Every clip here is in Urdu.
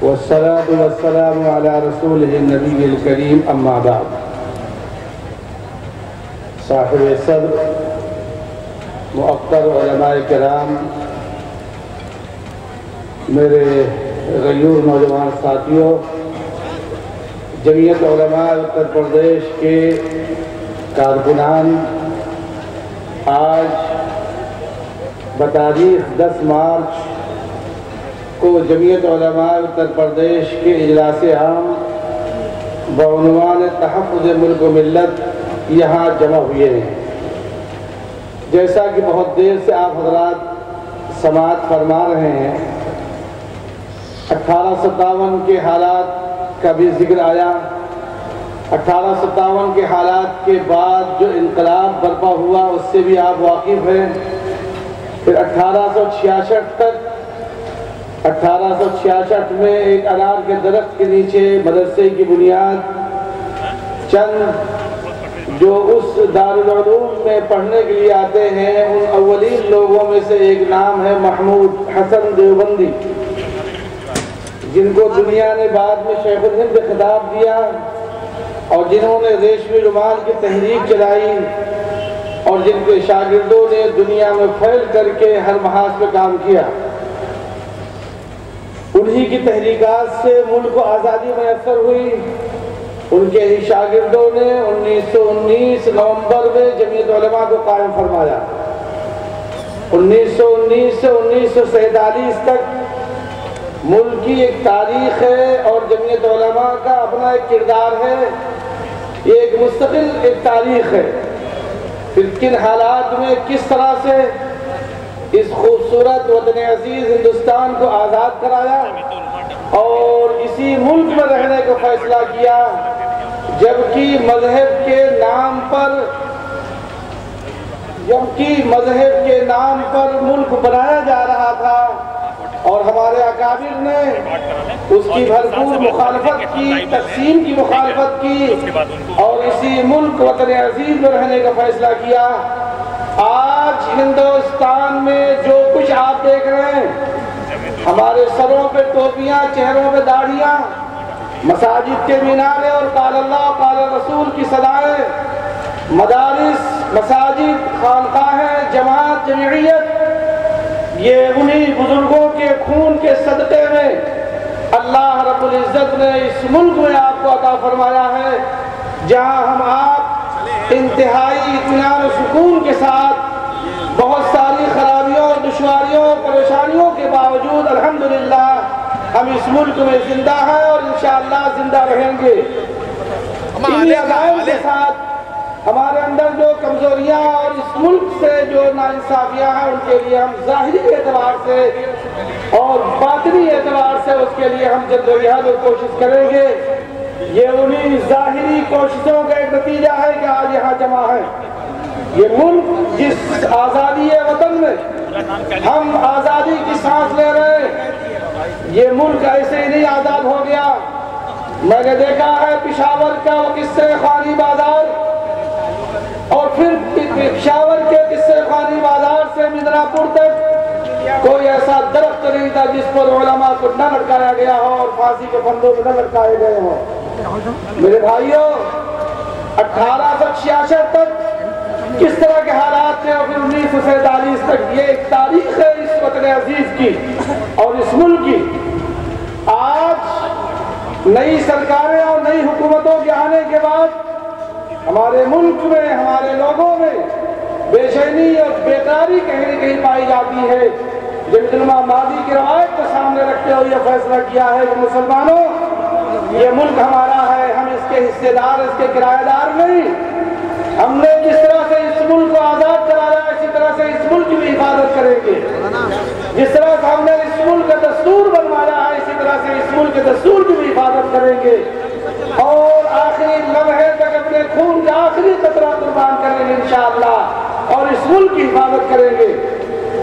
والصلاة والسلام على رسوله النبي الكريم أما بعد. صاحب صدر مؤقر علماء کرام، میرے غیور نوجوان ساتھیوں، جمعیت علماء اتر پردیش کے کارکنان، آج بتاریخ 10 مارچ کو جمعیت علماء اتر پردیش کے اجلاس عام بعنوان تحفظ ملک و ملت یہاں جمع ہوئے ہیں۔ جیسا کہ بہت دیر سے آپ حضرات سماعت فرما رہے ہیں، 1857 کے حالات کا بھی ذکر آیا۔ 1857 کے حالات کے بعد جو انقلاب برپا ہوا اس سے بھی آپ واقف ہیں۔ پھر 1866 تک، 1866 میں ایک انار کے درخت کے نیچے مدرسے کی بنیاد چند جو اس دارالعلوم میں پڑھنے کے لیے آتے ہیں، ان اولین لوگوں میں سے ایک نام ہے محمود حسن دیوبندی، جن کو دنیا نے بعد میں شیخ الہند خطاب دیا، اور جنہوں نے ریشمی رومال کی تحریک چلائی، اور جن کے شاگردوں نے دنیا میں پھیل کر کے ہر محاذ پہ کام کیا۔ انہی کی تحریکات سے ملک کو آزادی میسر ہوئی۔ ان کے ہی شاگردوں نے 1919 نومبر میں جمعیت علماء کو قائم فرمایا۔ 1919 سے 1947 تک ملک کی ایک تاریخ ہے، اور جمعیت علماء کا اپنا ایک کردار ہے، یہ ایک مستقل ایک تاریخ ہے۔ پھر کن حالات میں کس طرح سے اس خوبصورت وطن عزیز ہندوستان کو آزاد کرایا اور اسی ملک میں رہنے کا فیصلہ کیا، جبکہ مذہب کے نام پر ملک بنایا جا رہا تھا، اور ہمارے اکابر نے اس کی بھرپور مخالفت کی، تقسیم کی مخالفت کی، اور اسی ملک وطن عزیز میں رہنے کا فیصلہ کیا۔ آج ہندوستان میں جو کچھ آپ دیکھ رہے ہیں، ہمارے سروں پہ ٹوپیاں، چہروں پہ داڑھیاں، مساجد کے مینارے اور قال اللہ قال رسول کی صدائیں، مدارس، مساجد، خانقاہیں، جماعت، جمعیت، یہ انہی بزرگوں کے خون کے صدقے میں اللہ رب العزت نے اس ملک میں آپ کو عطا فرمایا ہے، جہاں ہم آپ انتہائی اطمینان و سکون کے ساتھ بہت ساری خرابیوں، دشواریوں، پریشانیوں کے باوجود الحمدللہ ہم اس ملک میں زندہ ہیں اور انشاءاللہ زندہ رہیں گے۔ انہی عزائم کے ساتھ ہمارے اندر جو کمزوریاں اور اس ملک سے جو ناانصافیاں ہیں، ان کے لیے ہم ظاہری اعتبار سے اور باطنی اعتبار سے اس کے لیے ہم جدوجہد اور کوشش کریں گے۔ یہ انہی ظاہری کوششوں کا ایک نتیجہ ہے کہ آج یہاں جمع ہے۔ یہ ملک جس آزادی وطن میں ہم آزادی کی سانس لے رہے ہیں، یہ ملک ایسے ہی نہیں آزاد ہو گیا۔ میں نے دیکھا ہے پشاور کا قصہ خوانی بازار، اور پھر پشاور کے قصہ خوانی بازار سے مدناپور تک کوئی ایسا درخت نہیں تھا جس پر علماء کو نہ لٹکایا گیا ہو اور پھانسی کے پھندوں میں نہ لٹکائے گئے ہوں۔ میرے بھائیوں، 1866 تک کس طرح کے حالات تھے، اور پھر 1947 تک، یہ ایک تاریخ ہے اس وطن عزیز کی اور اس ملک کی۔ آج نئی سرکاریں اور نئی حکومتوں کے آنے کے بعد ہمارے ملک میں، ہمارے لوگوں میں بے چینی اور بیقراری کہیں نہ کہیں پائی جاتی ہے۔ جمعیت علماء ماضی کی روایت کو سامنے رکھتے ہوئے یہ فیصلہ کیا ہے کہ مسلمانوں، یہ ملک ہمارا ہے، ہم اس کے حصے دار، اس کے کرایہ دار نہیں۔ ہم نے جس طرح سے اس ملک کو آزاد کرایا، اسی طرح سے اس ملک کی بھی حفاظت کریں گے۔ جس طرح سے ہم نے اس ملک کا دستور بنوایا ہے، اسی طرح سے اس ملک کے دستور کی بھی حفاظت کریں گے، اور آخری لمحے تک اپنے خون کا آخری قطرہ قربان کریں گے انشاءاللہ، اور اس ملک کی حفاظت کریں گے۔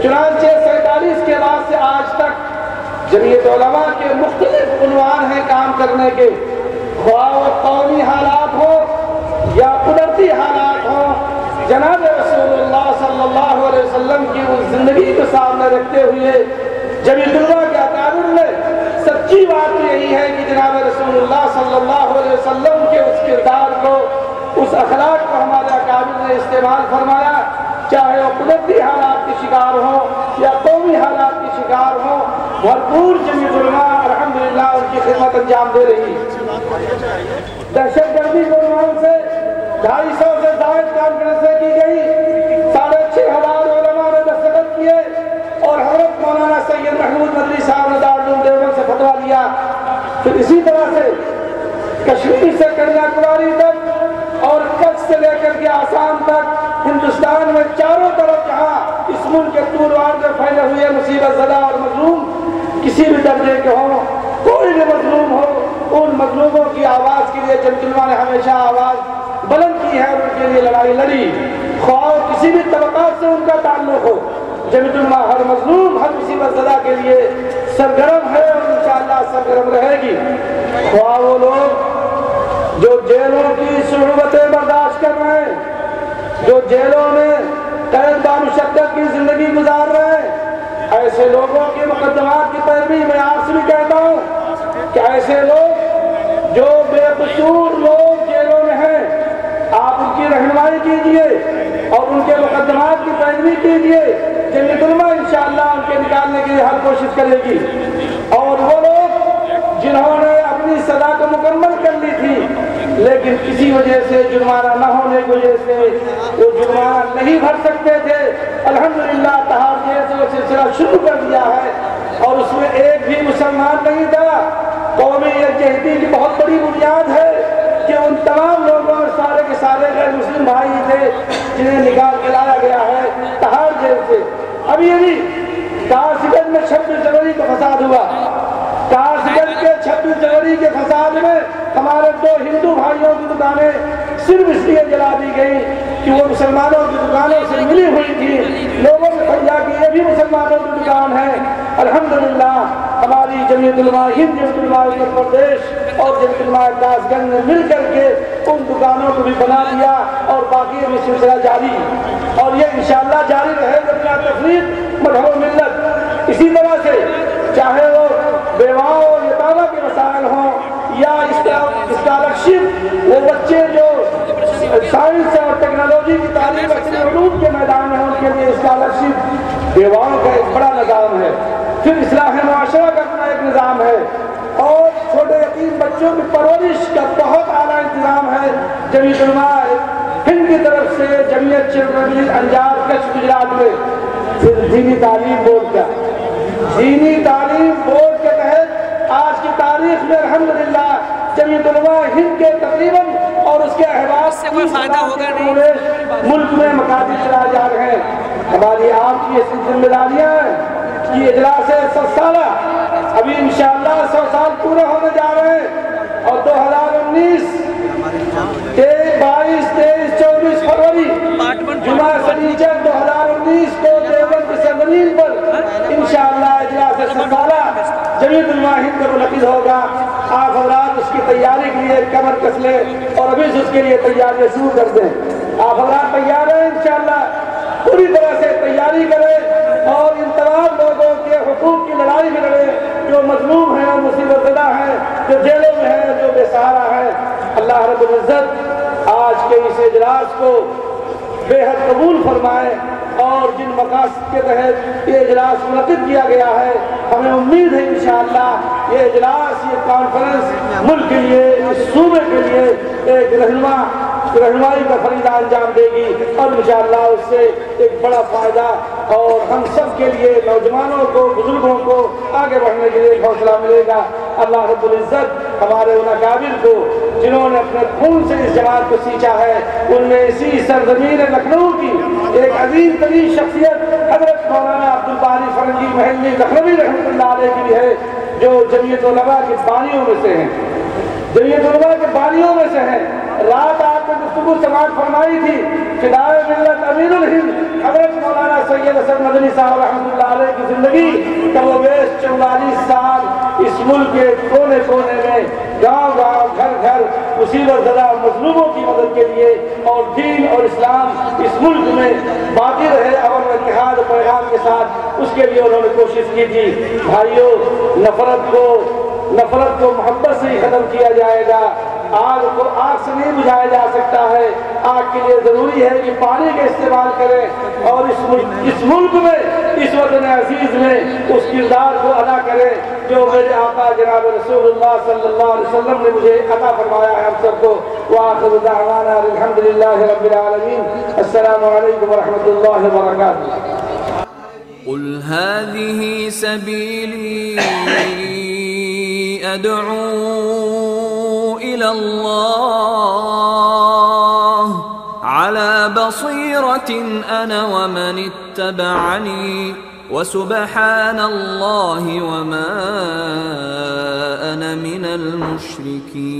چنانچہ 47 کے بعد سے آج تک جمعیت علماء کے مختلف عنوان ہیں کام کرنے کے، خواہ وہ قومی حالات ہو یا قدرتی حالات ہوں۔ جناب رسول اللہ صلی اللہ علیہ وسلم کی اس زندگی کو سامنے رکھتے ہوئے جمعیت علماء کے اکابر نے سچی بات یہی ہے کہ جناب رسول اللہ صلی اللہ علیہ وسلم کے اس کردار کو، اس اخلاق کو ہمارے اکابر نے استعمال فرمایا، چاہے وہ قدرتی حالات کے شکار ہوں یا قومی حالات کے شکار ہوں، بھرپور جمعیت علماء الحمدللہ ان کی خدمت انجام دے رہی۔ دہشت گردی کے عنوان سے 250 سے زائد کانفرنسیں کی گئی، 6,500 علماء نے دستخط کیے، اور حضرت مولانا سید محمود مدنی صاحب نے دارالعلوم دیوبند سے فتویٰ لیا۔ پھر اسی طرح سے کشمیر سے کنیا کماری تک اور کچھ سے لے کر کے آسام تک ہندوستان میں چاروں طرف جہاں اس ملک کے طول و عرض میں پھیلے ہوئے مصیبت زدہ اور مظلوم کسی بھی درجے کے ہوں، کوئی بھی مظلوم ہو، ان مظلوموں کی آواز کے لیے جمعیت علماء نے ہمیشہ آواز بلند کی ہے، ان کے لیے لڑائی لڑی، خواہ کسی بھی طبقات سے ان کا تعلق ہو۔ جمعیت علماء ہر مظلوم، ہر مصیبت زدہ کے لیے سرگرم ہے اور انشاءاللہ سرگرم رہے گی، خواہ وہ لوگ جو جیلوں کی صعوبتیں برداشت کر رہے ہیں، جو جیلوں میں قید بامشقت کی زندگی گزار رہے ہیں، ایسے لوگوں کے مقدمات کی پیروی میں آپ سے بھی کہتا ہوں کہ ایسے لوگ جو بے قصور لوگ جیلوں میں ہیں، آپ ان کی رہنمائی کیجئے اور ان کے مقدمات کی پیروی کیجئے، جمعیت علماء انشاءاللہ ان کے نکالنے کی ہر کوشش کرے گی۔ اور وہ لوگ جنہوں نے اپنی سزا کو مکمل کر لی تھی لیکن کسی وجہ سے جرمانہ نہ ہونے کی وجہ سے وہ جرمانہ نہیں بھر سکتے تھے، الحمدللہ تہاڑ جیل سے وہ سلسلہ شروع کر دیا ہے، اور اس میں ایک بھی مسلمان نہیں تھا۔ قومی یکجہتی کی بہت بڑی بنیاد ہے کہ ان تمام لوگوں اور سارے کے سارے غیر مسلم بھائی تھے جنہیں نکال کے لایا گیا ہے تہاڑ جیل سے۔ ابھی کاس گنج میں 26 جنوری کا فساد ہوا، کاس گنج کے 26 جنوری کے فساد میں ہمارے 2 ہندو بھائیوں کی دکانیں صرف اس لیے جلا دی گئی کہ وہ مسلمانوں کی دکانوں سے ملی ہوئی تھی، لوگوں نے سمجھا کہ یہ بھی مسلمانوں کی دکان ہے۔ الحمدللہ ہماری جمعیت علماء ہند، جمعیت علماء اتر پردیش اور جمعیت علماء کاس گنج نے مل کر کے ان دکانوں کو بھی بنا دیا، اور باقی ابھی سلسلہ جاری، اور یہ انشاءاللہ جاری رہے گا بلا تفریق مدحو ملت۔ اسی طرح سے چاہے وہ بیواؤں اور یتامہ کے مسائل ہوں یا اسکالرشپ، وہ بچے جو سائنس اور ٹیکنالوجی کی تعلیم اصلی علوم کے میدان میں ہیں ان کے لیے اسکالرشپ، بیواؤں کا ایک بڑا نظام ہے، پھر اصلاح معاشرہ کا اپنا ایک نظام ہے، اور چھوٹے یتیم بچوں کی پرورش کا بہت اعلیٰ انتظام ہے۔ جمعیت علماء ہند کی طرف سے جمعیت چلڈرن انجار کچھ گجرات میں، پھر دینی تعلیم بورڈ کا، دینی تعلیم بورڈ کے تحت آج کی تاریخ میں الحمدللہ جمعیت علماء ہند کے تقریباً اور اس کے احباب سے کوئی فائدہ ہوگا نہیں، ملک میں مکاتب چلائے جا رہے ہیں۔ ہماری آپ کی ایسی ذمہ داریاں ہیں کہ اجلاس 100 سالہ ابھی انشاءاللہ 100 سال پورے ہونے جا رہے ہیں، اور 2019 22 23 24 فروری جمعہ سنیچر 2019 کو دیوبند کی سرزمین پر انشاءاللہ اجلاس 100 سالہ جمعیت علماء ہند کا منعقد ہوگا۔ آپ حضرات اس کی تیاری کے لیے کمر کس لیں اور ابھی سے اس کے لیے تیاریاں شروع کر دیں۔ آپ حضرات تیار ہیں انشاءاللہ، پوری طرح سے تیاری کریں اور ان تمام لوگوں کے حقوق کی لڑائی میں لڑیں جو مظلوم ہیں، مصیبت زدہ ہیں، جو جیلوں میں ہیں، جو بے سہارا ہیں۔ اللہ رب العزت آج کے اس اجلاس کو بے حد قبول فرمائے، اور جن مقاصد کے تحت یہ اجلاس منعقد کیا گیا ہے، ہمیں امید ہے انشاءاللہ یہ اجلاس، یہ کانفرنس ملک کے لیے، اس صوبے کے لیے ایک رہنمائی کا فریضہ انجام دے گی، اور انشاءاللہ اس سے ایک بڑا فائدہ اور ہم سب کے لیے، نوجوانوں کو، بزرگوں کو آگے بڑھنے کے لیے ایک حوصلہ ملے گا۔ اللہ رب العزت ہمارے ان اکابر کو جنہوں نے اپنے خون سے اس جماعت کو سینچا ہے، ان میں اسی سرزمین لکھنؤ کی ایک عظیم ترین شخصیت حضرت مولانا عبدالباری فرنگی محلی لکھنوی رحمۃ اللہ علیہ کی بھی ہے، جو جمعیت علماء کے بانیوں میں سے ہیں، جمعیت علماء کے بانیوں میں سے ہیں۔ رات آپ نے گفتگو سماعت فرمائی تھی، فدائے ملت امیر الہند حضرت مولانا سید حسن مدنی صاحب رحمۃ اللہ علیہ کی زندگی کا وہ بیش 44 سال اس ملک کے کونے کونے میں، گاؤں گاؤں، گھر گھر مصیبت زدہ مظلوموں کی مدد کے لیے، اور دین اور اسلام اس ملک میں باقی رہے امن و اتحاد و پیغام کے ساتھ، اس کے لیے انہوں نے کوشش کی تھی۔ بھائیوں، نفرت کو نفرت کو محبت سے ہی ختم کیا جائے گا۔ آگ کو آگ سے نہیں بجھایا جا سکتا ہے، آگ کے لیے ضروری ہے کہ پانی کا استعمال کریں، اور اس ملک میں، اس وطن عزیز میں اس کردار کو ادا کریں جو میرے آقا جناب رسول اللہ صلی اللہ علیہ وسلم نے مجھے عطا فرمایا ہے ہم سب کو۔ وآخر دعوانا الحمدللہ رب العالمین۔ السلام علیکم ورحمۃ اللہ وبرکاتہ۔ قل هذه سبيلي أدعو إلى الله على بصيرة أنا ومن اتبعني وسبحان الله وما أنا من المشركين۔